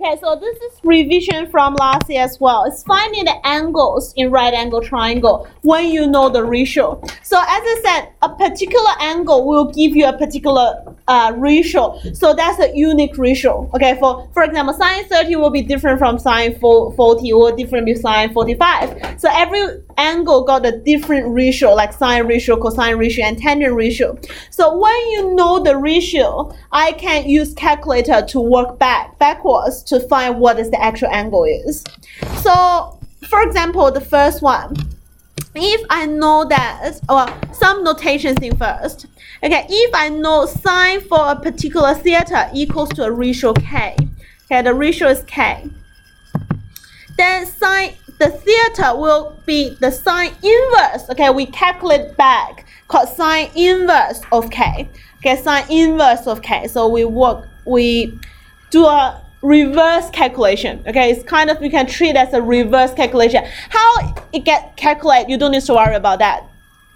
Okay, so this is revision from last year as well. It's finding the angles in right angle triangle when you know the ratio. So as I said, a particular angle will give you a particular ratio. So that's a unique ratio. Okay, for example, sine 30 will be different from sine 40 or different with sine 45. So every angle got a different ratio, like sine ratio, cosine ratio, and tangent ratio. So when you know the ratio, I can use calculator to work backwards to find what is the actual angle is. So for example, the first one, if I know that, some notations in first. Okay, if I know sine for a particular theta equals to a ratio k, okay, the ratio is k, then sine, the theta will be the sine inverse. Okay, we calculate back, called sine inverse of k. Okay, sine inverse of k. So we do a reverse calculation. Okay, it's kind of, you can treat it as a reverse calculation. How it get calculated, you don't need to worry about that.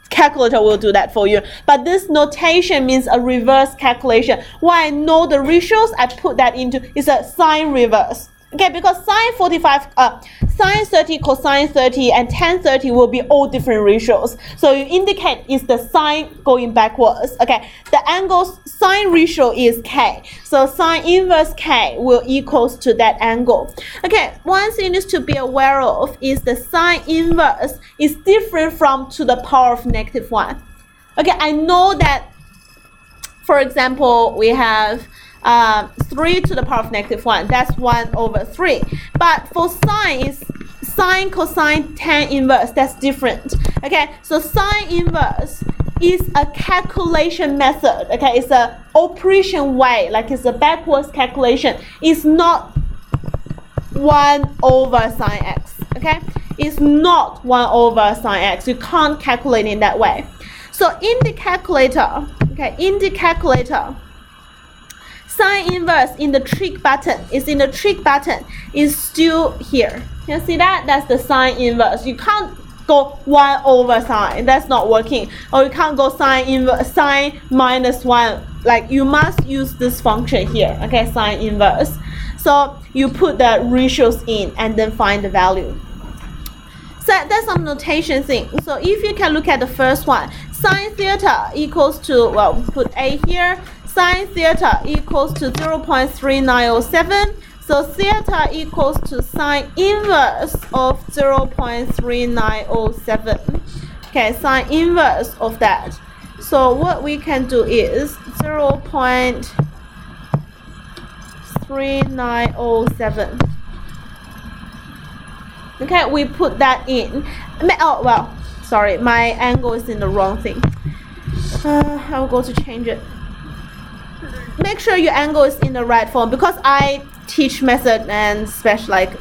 Calculator will do that for you. But this notation means a reverse calculation. When I know the ratios, I put that into, it's a sine reverse. Okay, because sine 45, sine 30, cosine 30, and tan 30 will be all different ratios. So you indicate is the sine going backwards. Okay, the angle's sine ratio is k. So sine inverse k will equals to that angle. Okay, one thing is to be aware of is the sine inverse is different from to the power of -1. Okay, I know that, for example, we have 3 to the power of -1, that's 1/3. But for sine is sine, cosine, tan inverse, that's different. Okay, so sine inverse is a calculation method. Okay, it's a operation way, like it's a backwards calculation. It's not 1/sine x. Okay, it's not 1/sine x. You can't calculate in that way. So in the calculator, okay, sine inverse in the trig button is still here. You see that? That's the sine inverse. You can't go 1/sine. That's not working. Or you can't go sine minus 1. Like, you must use this function here. Okay, sine inverse. So you put the ratios in and then find the value. So that's some notation thing. So if you can look at the first one, sine theta equals to, well, put A here. Sine theta equals to 0.3907. So theta equals to sine inverse of 0.3907. Okay, sine inverse of that. So what we can do is 0.3907. Okay, we put that in. Oh, well, sorry, my angle is in the wrong thing. I will go to change it. Make sure your angle is in the right form, because I teach method and special, like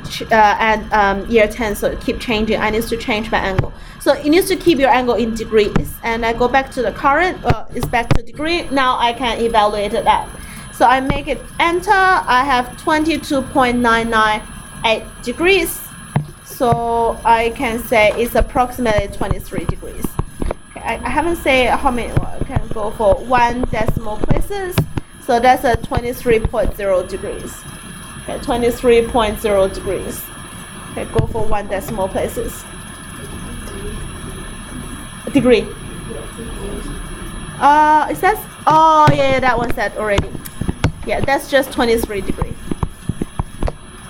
year 10, so keep changing. I need to change my angle. So you need to keep your angle in degrees. And I go back to the current, it's back to degree. Now I can evaluate that. So I make it enter. I have 22.998 degrees. So I can say it's approximately 23 degrees. Okay, I haven't said how many. I can go for 1 decimal places. So that's a 23.0 degrees. Okay, 23.0 degrees. Okay, go for 1 decimal places. Degree. It says, oh yeah, that one said already. Yeah, that's just 23 degrees.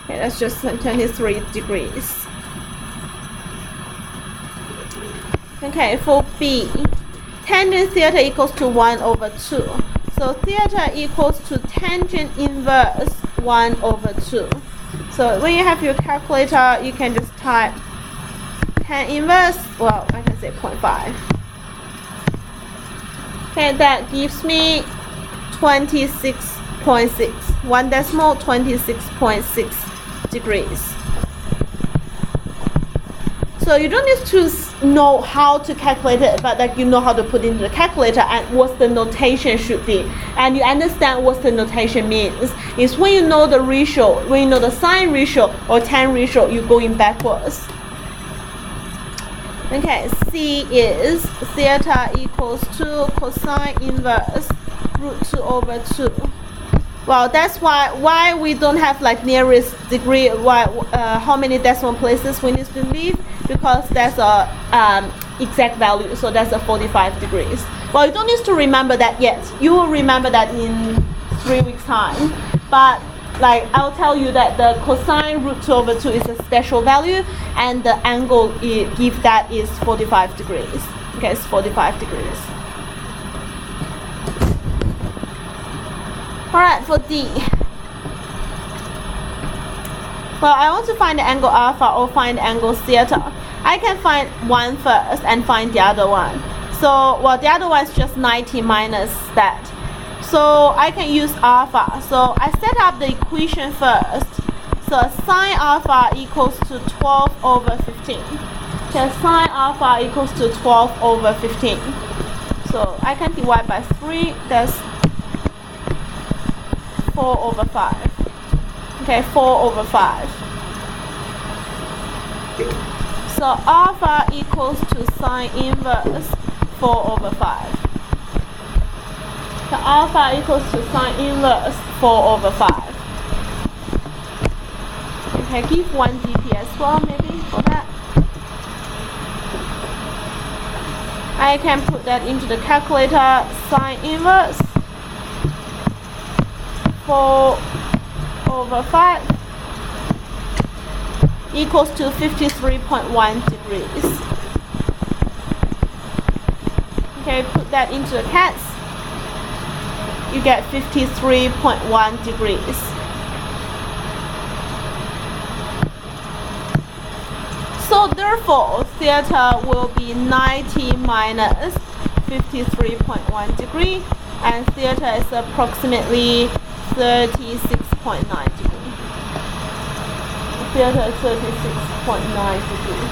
Okay, that's just 23 degrees. Okay, for B, tangent theta equals to 1/2. So theta equals to tangent inverse 1/2. So when you have your calculator, you can just type tan inverse, well, I can say 0.5. Okay, that gives me 26.6. 1 decimal, 26.6 degrees. So you don't need to know how to calculate it, but like you know how to put into the calculator and what the notation should be. And you understand what the notation means. It's when you know the ratio, when you know the sine ratio or tan ratio, you're going backwards. Okay, C is theta equals to cosine inverse √2/2. Well, that's why we don't have like nearest degree. How many decimal places we need to leave, because that's a exact value, so that's a 45 degrees. Well, you don't need to remember that yet. You will remember that in 3 weeks time. But like I'll tell you that the cosine root 2 over 2 is a special value, and the angle give that is 45 degrees. Okay, it's 45 degrees. Alright, for D. Well, I want to find the angle alpha or find the angle theta. I can find one first and find the other one. So, well, the other one is just 90 minus that. So, I can use alpha. So, I set up the equation first. So, sine alpha equals to 12 over 15. Okay, sine alpha equals to 12 over 15. So, I can divide by 3. That's 4 over 5. Okay, 4 over 5. So alpha equals to sine inverse 4 over 5. So alpha equals to sine inverse 4 over 5. Okay, give 1 dp as well maybe for that. I can put that into the calculator. Sine inverse 4 over 5 equals to 53.1 degrees. Okay, put that into the cats. You get 53.1 degrees. So therefore, theta will be 90 minus 53.1 degree, and theta is approximately 36.9 degree. Theta is 36.9 degree.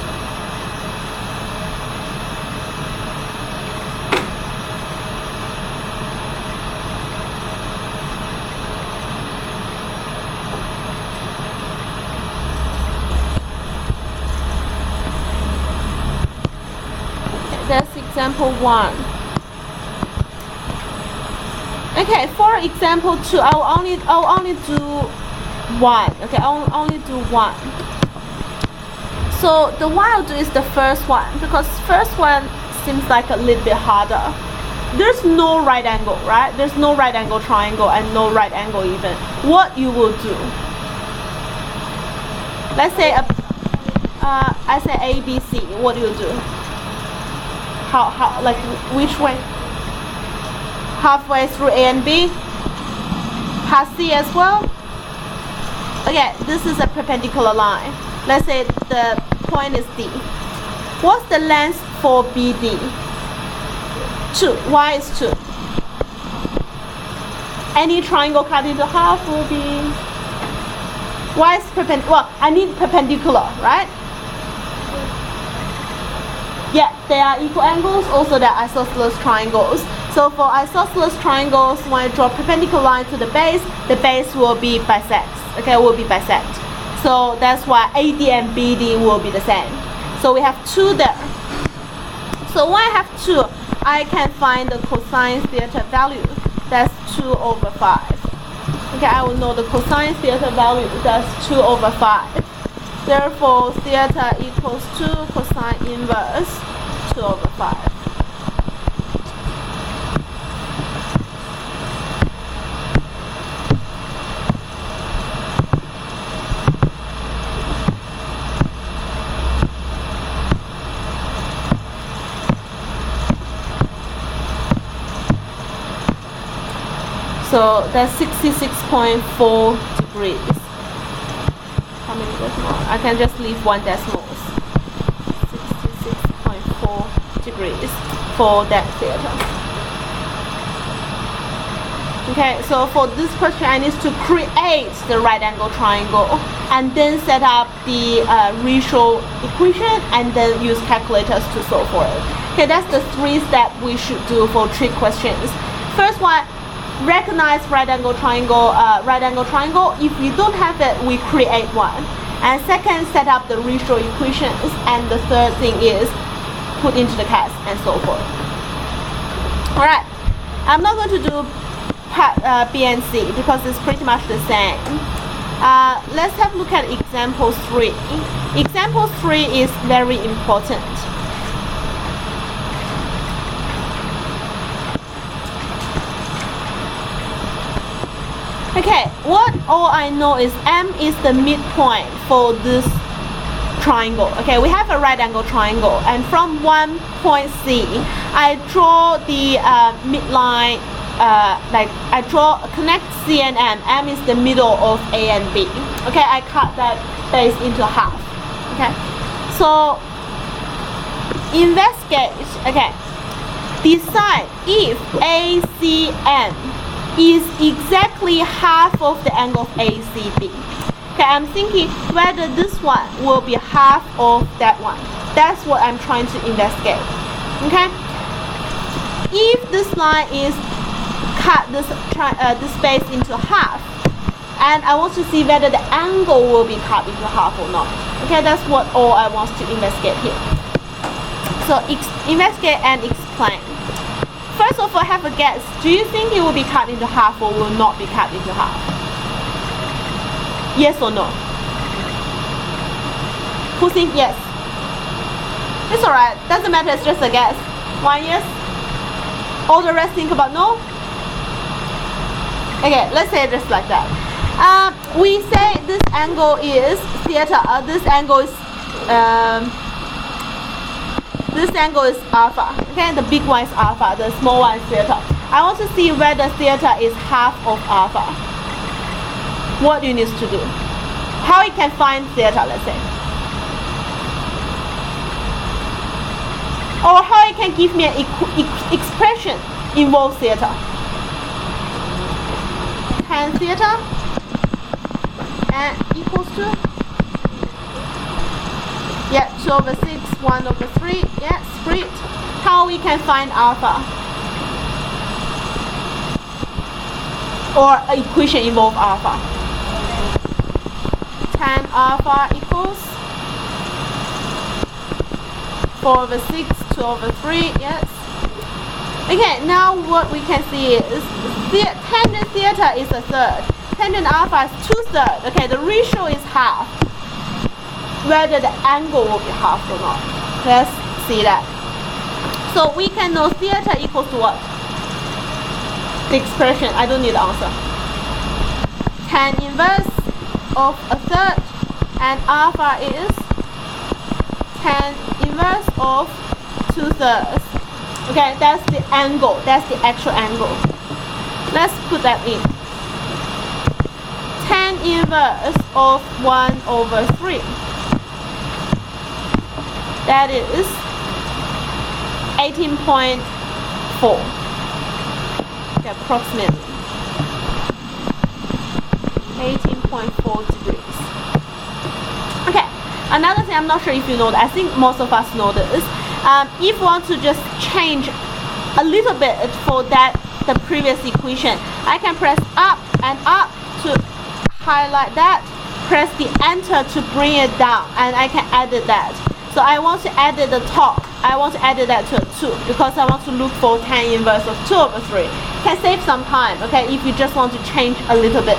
Okay, that's example 1. Okay, for example 2, I'll only do 1. Okay, I'll only do 1. So the one I'll do is the first one, because first one seems like a little bit harder. There's no right angle, right? There's no right angle triangle and no right angle even. What you will do? Let's say I say A, B, C. What do you do? How like which way? Halfway through A and B? Past C as well? Okay, this is a perpendicular line. Let's say the point is D. What's the length for BD? 2. Why is 2? Any triangle cut into half will be... Why is perpendicular? Well, I need perpendicular, right? Yeah, they are equal angles. Also, they are isosceles triangles. So for isosceles triangles, when I draw perpendicular line to the base will be bisects. Okay, will be bisect. So that's why AD and BD will be the same. So we have 2 there. So when I have 2, I can find the cosine theta value. That's 2 over 5. Okay, I will know the cosine theta value. That's 2 over 5. Therefore, theta equals 2 cosine inverse 2 over 5. So that's 66.4 degrees. How many decimals? I can just leave 1 decimal. 66.4 degrees for that theta. Okay, so for this question, I need to create the right angle triangle and then set up the ratio equation and then use calculators to solve for it. Okay, that's the 3 steps we should do for trick questions. First one, recognize right angle triangle. If we don't have it, we create one. And second, set up the ratio equations. And the third thing is put into the cast and so forth. Alright, I'm not going to do part B and C because it's pretty much the same. Let's have a look at example 3. Example 3 is very important. Okay, what all I know is M is the midpoint for this triangle. Okay, we have a right angle triangle, and from one point C, I draw the midline. Connect C and M. M is the middle of A and B. Okay, I cut that base into half. Okay, so investigate. Okay, decide if ACM is exactly half of the angle of ACB. Okay, I'm thinking whether this one will be half of that one. That's what I'm trying to investigate. Okay, if this line is cut this space into half, and I want to see whether the angle will be cut into half or not. Okay, that's what all I want to investigate here. So investigate and explain. First of all, have a guess. Do you think it will be cut into half or will not be cut into half? Yes or no? Who thinks yes? It's alright. Doesn't matter. It's just a guess. One yes. All the rest think about no. Okay, let's say it just like that. We say this angle is theta. This angle is alpha. Okay, the big one is alpha, the small one is theta. I want to see whether theta is half of alpha. What do you need to do? How you can find theta, let's say. Or how you can give me an expression involves theta. Tan theta and equals to 2 over 6, 1 over 3, split. How we can find alpha? Or an equation involve alpha. Tan alpha equals 4 over 6, 2 over 3, yes. Okay, now what we can see is tangent theta is a third. Tangent alpha is 2/3. Okay, the ratio is half. Whether the angle will be half or not. Let's see that. So we can know theta equals to what? The expression, I don't need the answer. Tan inverse of a third, and alpha is tan inverse of 2/3. Okay, that's the angle, that's the actual angle. Let's put that in. Tan inverse of 1 over 3. That is 18.4. Okay, approximately 18.4 degrees. Okay, another thing, I'm not sure if you know that. I think most of us know this. If you want to just change a little bit for the previous equation, I can press up and up to highlight that, press the enter to bring it down, and I can edit that. So I want to edit the top. I want to edit that to a 2 because I want to look for tan inverse of 2 over 3. Can save some time, okay, if you just want to change a little bit.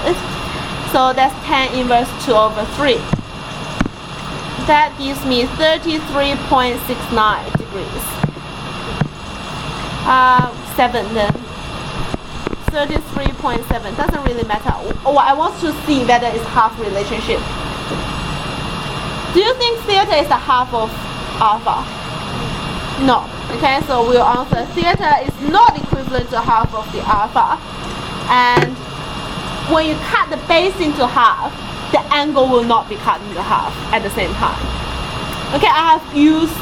So that's tan inverse 2 over 3. That gives me 33.69 degrees. 7 then. 33.7. Doesn't really matter. Oh, I want to see whether it's half relationship. Do you think theta is the half of alpha? No. Okay, so we'll answer theta is not equivalent to half of the alpha. And when you cut the base into half, the angle will not be cut into half at the same time. Okay, I have used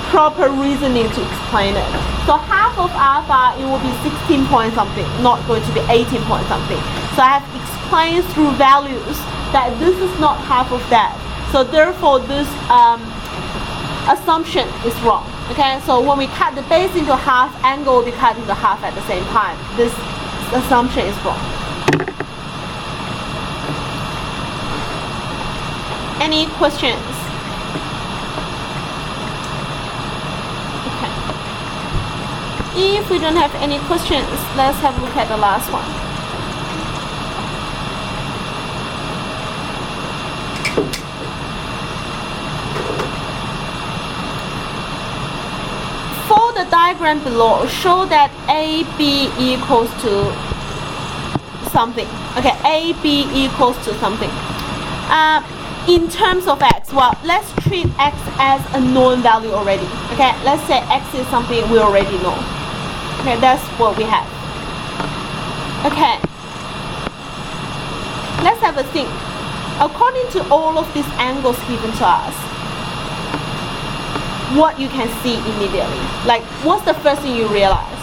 proper reasoning to explain it. So half of alpha, it will be 16 point something, not going to be 18 point something. So I have explained through values that this is not half of that. So therefore this assumption is wrong. Okay, so when we cut the base into half, angle will be cut into half at the same time. This assumption is wrong. Any questions? Okay. If we don't have any questions, let's have a look at the last one. For the diagram below, show that AB equals to something. Okay, AB equals to something. In terms of x, well, let's treat x as a known value already. Okay, let's say x is something we already know. Okay, that's what we have. Okay, let's have a think. According to all of these angles given to us, what you can see immediately, like what's the first thing you realize?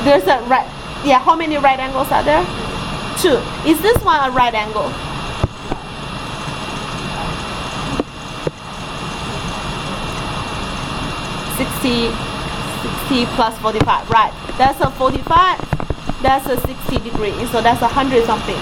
There's a right, yeah, how many right angles are there? 2. Is this one a right angle? Sixty plus 45, right? That's a 45, that's a 60 degrees, so that's 100 something.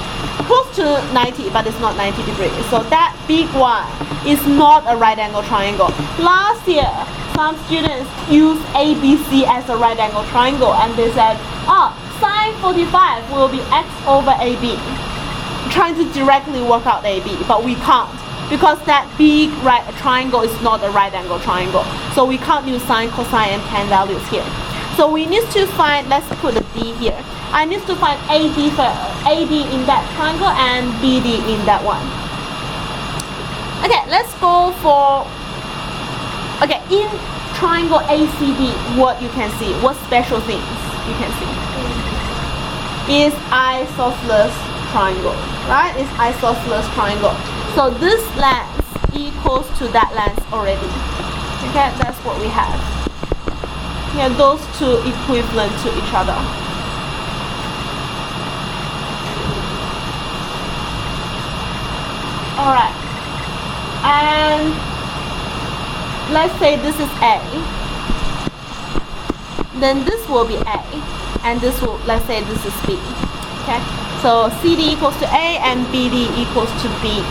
Close to 90, but it's not 90 degrees. So that big one is not a right angle triangle. Last year, some students used ABC as a right angle triangle, and they said, oh, sine 45 will be x over AB. Trying to directly work out AB, but we can't, because that big right triangle is not a right angle triangle. So we can't use sine, cosine, and tan values here. So we need to find, let's put a D here. I need to find AD in that triangle and BD in that one. Okay, let's go for, okay, in triangle ACD, what you can see, what special things you can see is isosceles triangle, right? It's isosceles triangle. So this length equals to that length already. Okay, that's what we have. Yeah, those two equivalent to each other. Alright, and let's say this is A, then this will be A, and this will, let's say this is B. Okay, so CD equals to A and BD equals to B.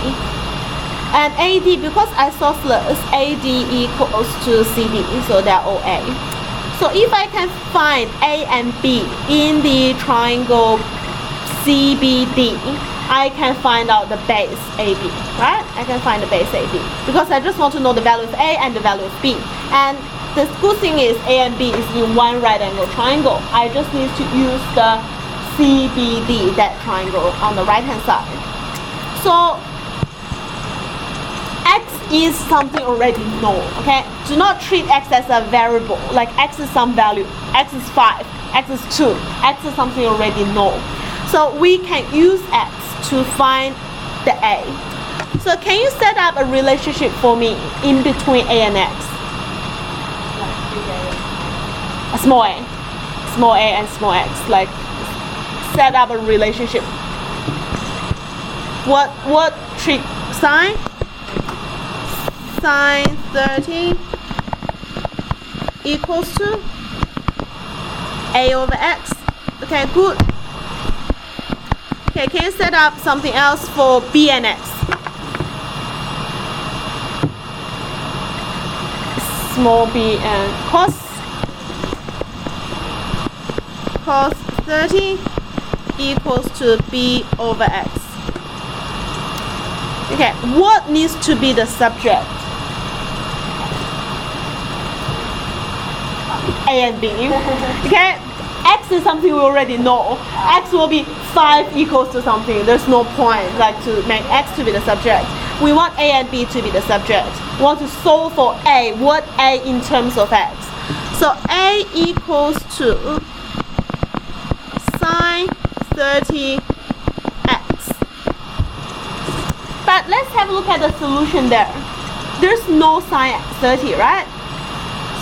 And AD, because isosceles, AD equals to CD, so they're all A. So if I can find A and B in the triangle CBD, I can find out the base AB, right? I can find the base AB because I just want to know the value of A and the value of B. And the good thing is A and B is in one right angle triangle. I just need to use the CBD, that triangle, on the right hand side. So X is something already known, okay? Do not treat X as a variable, like X is some value, X is 5, X is 2, X is something already known. So we can use X to find the A. So can you set up a relationship for me in between A and X? A small a and small x, like set up a relationship. What trick? Sine 30 equals to A over X. Okay, good. Okay, can you set up something else for B and X? Small b and cos 30 equals to B over X. Okay, what needs to be the subject? A and B. Okay, X is something we already know. X will be 5 equals to something. There's no point like to make X to be the subject. We want A and B to be the subject. We want to solve for A. What A in terms of X? So A equals to sine 30 X. But let's have a look at the solution there. There's no sine 30, right?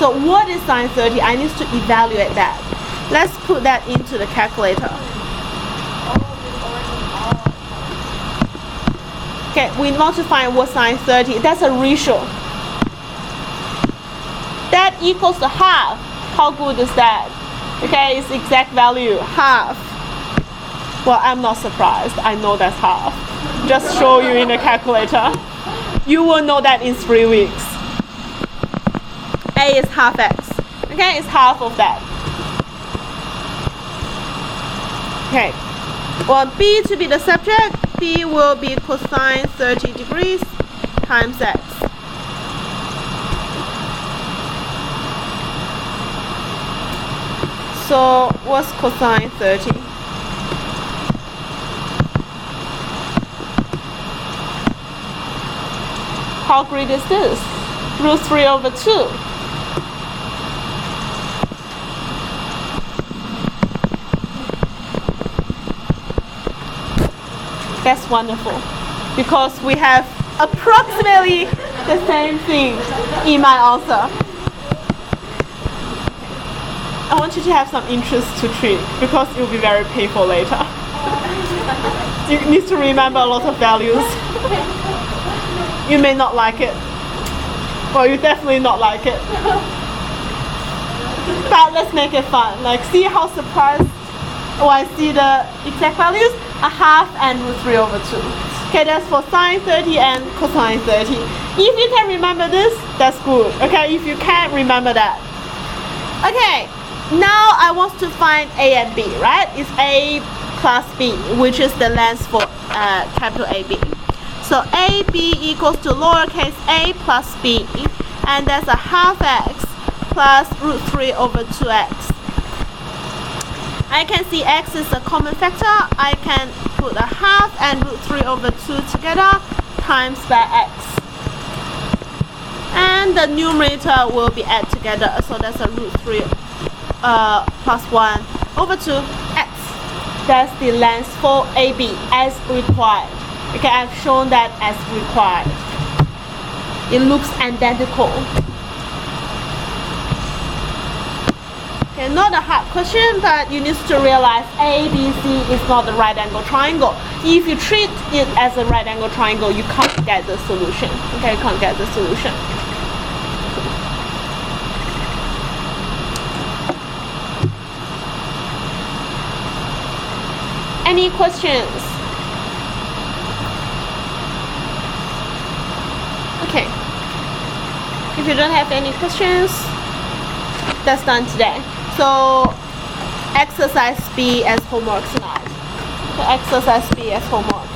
So what is sine 30? I need to evaluate that. Let's put that into the calculator. Okay, we want to find what sine 30. That's a ratio. That equals to half. How good is that? Okay, it's exact value, half. Well, I'm not surprised. I know that's half. Just show you in the calculator. You will know that in 3 weeks. A is half X. Okay, it's half of that. Okay, want B to be the subject. B will be cosine 30 degrees times x. So what's cosine 30? How great is this? Root 3 over 2. That's wonderful, because we have approximately the same thing in my answer. I want you to have some interest to treat, because it will be very painful later. You need to remember a lot of values. You may not like it. Well, you definitely not like it. But let's make it fun. Like, see how surprised when I see the exact values? A half and root 3 over 2. Okay, that's for sine 30 and cosine 30. If you can remember this, that's good. Okay, if you can't remember that. Okay, now I want to find A and B, right? It's A plus B, which is the length for capital AB. So AB equals to lowercase a plus b, and that's a half x plus root 3 over 2x. I can see x is a common factor. I can put a half and root 3 over 2 together times by x. And the numerator will be added together, so that's a root 3 plus 1 over 2x. That's the length for AB as required. Okay, I've shown that as required. It looks identical. Okay, not a hard question, but you need to realize ABC is not the right angle triangle. If you treat it as a right angle triangle, you can't get the solution. Okay, you can't get the solution. Any questions? Okay. If you don't have any questions, that's done today. So exercise B as homework tonight. So exercise B as homework.